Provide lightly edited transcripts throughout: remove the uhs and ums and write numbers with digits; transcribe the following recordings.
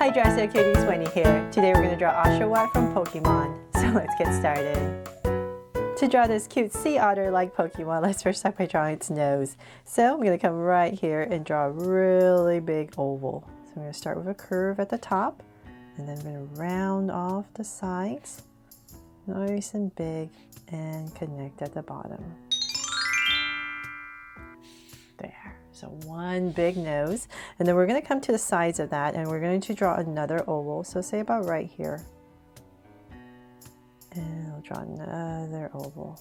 Hi, Dressy Cuties, Wendy here. Today we're going to draw Oshawott from Pokemon. So let's get started. To draw this cute sea otter like Pokemon, let's first start by drawing its nose. So I'm going to come right here and draw a really big oval. So I'm going to start with a curve at the top, and then I'm going to round off the sides, nice and big, and connect at the bottom. There. So one big nose, and then we're going to come to the sides of that and we're going to draw another oval. So say about right here. And I'll draw another oval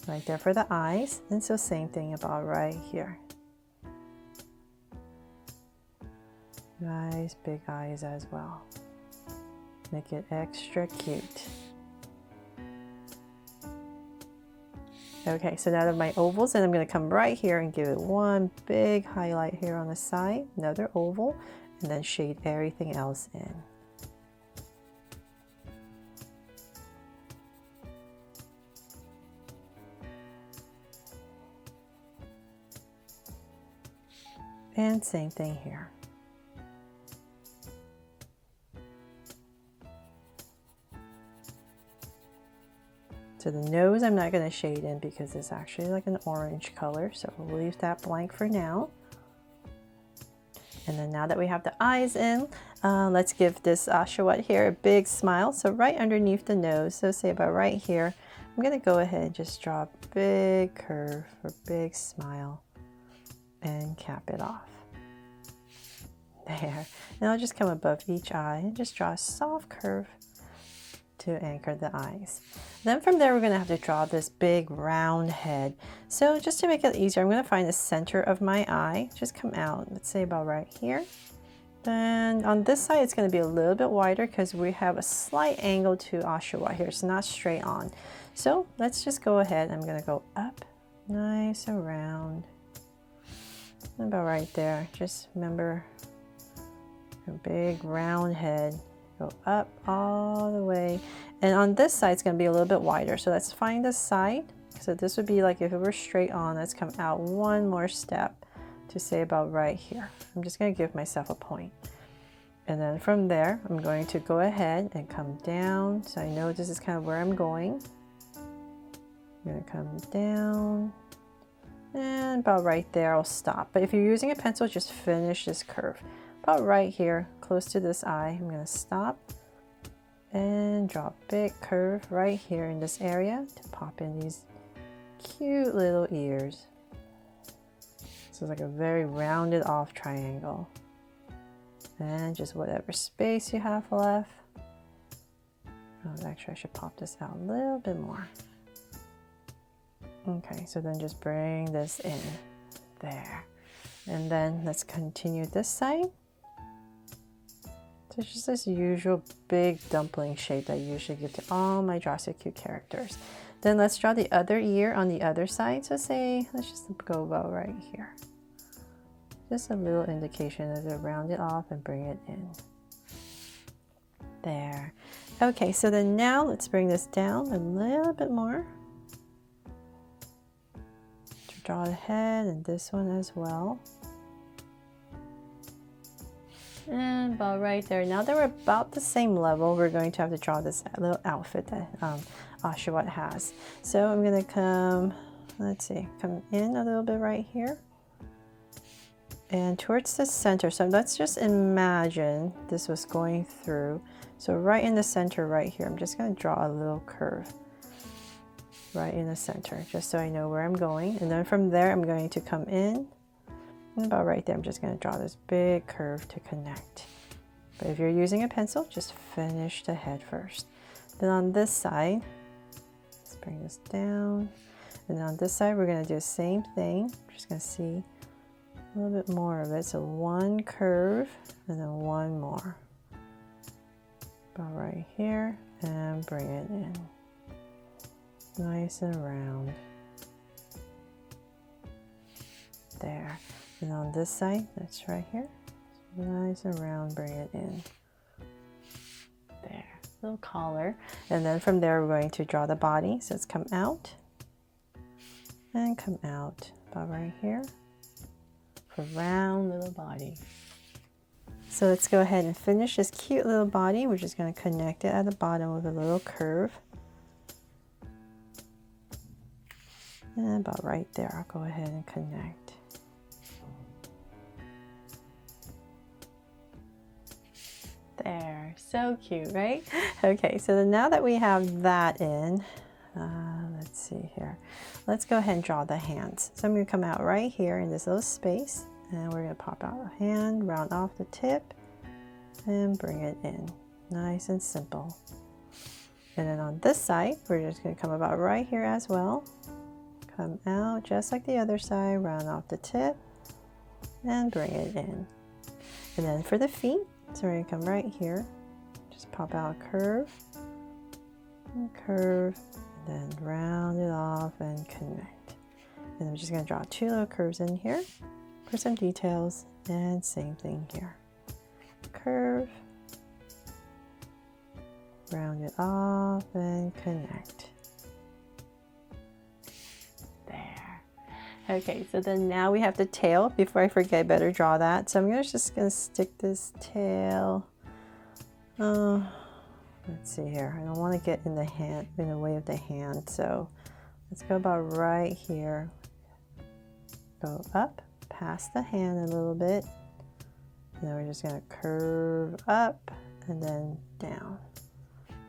right there for the eyes. And so same thing about right here. Nice big eyes as well. Make it extra cute. Okay, so now that my ovals, and I'm going to come right here and give it one big highlight here on the side, another oval, and then shade everything else in. And same thing here. So the nose I'm not going to shade in because it's actually like an orange color, so we'll leave that blank for now. And then now that we have the eyes in, let's give this Oshawott here a big smile. So right underneath the nose, so say about right here, I'm going to go ahead and just draw a big curve or big smile and cap it off. There. And I'll just come above each eye and just draw a soft curve to anchor the eyes. Then from there we're going to have to draw this big round head. So just to make it easier, I'm going to find the center of my eye, just come out, let's say about right here. Then on this side it's going to be a little bit wider because we have a slight angle to Oshawott here. It's not straight on. So let's just go ahead. I'm going to go up nice and round. About right there. Just remember a big round head. Go up all the way, and on this side it's going to be a little bit wider, so let's find the side. So this would be like if it were straight on, let's come out one more step to say about right here. I'm just going to give myself a point, and then from there I'm going to go ahead and come down, so I know this is kind of where I'm going. I'm going to come down, and about right there I'll stop. But if you're using a pencil, just finish this curve. About right here, close to this eye, I'm going to stop and draw a big curve right here in this area to pop in these cute little ears. So it's like a very rounded off triangle. And just whatever space you have left. Oh, actually I should pop this out a little bit more. Okay, so then just bring this in there. And then let's continue this side. So it's just this usual big dumpling shape that I usually give to all my Draw So Cute characters. Then let's draw the other ear on the other side. So say, let's just go about right here. Just a little indication of it, round it off and bring it in. There. Okay, so then now let's bring this down a little bit more. To draw the head and this one as well. And about right there. Now that we're about the same level, we're going to have to draw this little outfit that Oshawott has. So I'm going to come, let's see, come in a little bit right here. And towards the center. So let's just imagine this was going through. So right in the center right here, I'm just going to draw a little curve. Right in the center, just so I know where I'm going. And then from there, I'm going to come in. And about right there, I'm just going to draw this big curve to connect. But if you're using a pencil, just finish the head first. Then on this side, let's bring this down. And on this side, we're going to do the same thing. I'm just going to see a little bit more of it. So one curve and then one more. About right here, and bring it in. Nice and round. There. And on this side, that's right here. Nice and round, bring it in. There, little collar. And then from there, we're going to draw the body. So it's come out and come out about right here for round little body. So let's go ahead and finish this cute little body. We're just going to connect it at the bottom with a little curve. And about right there, I'll go ahead and connect. There, so cute, right? Okay, so then now that we have that in, let's see here. Let's go ahead and draw the hands. So I'm going to come out right here in this little space, and we're going to pop out a hand, round off the tip, and bring it in. Nice and simple. And then on this side, we're just going to come about right here as well. Come out just like the other side, round off the tip, and bring it in. And then for the feet, so we're going to come right here, just pop out a curve, and curve, and then round it off and connect. And I'm just going to draw two little curves in here for some details, and same thing here. Curve, round it off and connect. There. Okay, so then now we have the tail. Before I forget, I better draw that. So I'm just gonna stick this tail. Let's see here. I don't want to get in the hand, in the way of the hand. So let's go about right here. Go up past the hand a little bit. And then we're just going to curve up and then down,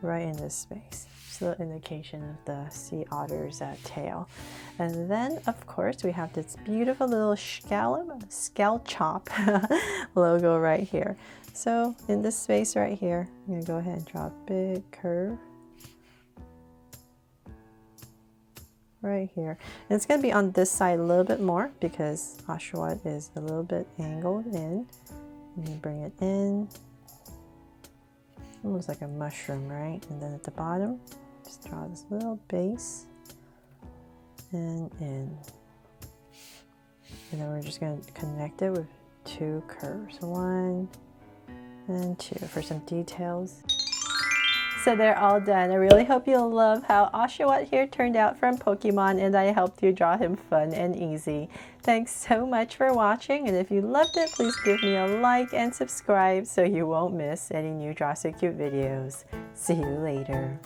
right in this space. Just a little indication of the sea otter's tail. And then, of course, we have this beautiful little scallop chop logo right here. So in this space right here, I'm going to go ahead and draw a big curve right here. And it's going to be on this side a little bit more because Oshawott is a little bit angled in. And you bring it in, almost like a mushroom, right? And then at the bottom, just draw this little base and in. And then we're just going to connect it with two curves, 1 and 2 for some details. So they're all done. I really hope you'll love how Oshawott here turned out from Pokemon, and I helped you draw him fun and easy. Thanks so much for watching, and if you loved it, please give me a like and subscribe so you won't miss any new Draw So Cute videos. See you later.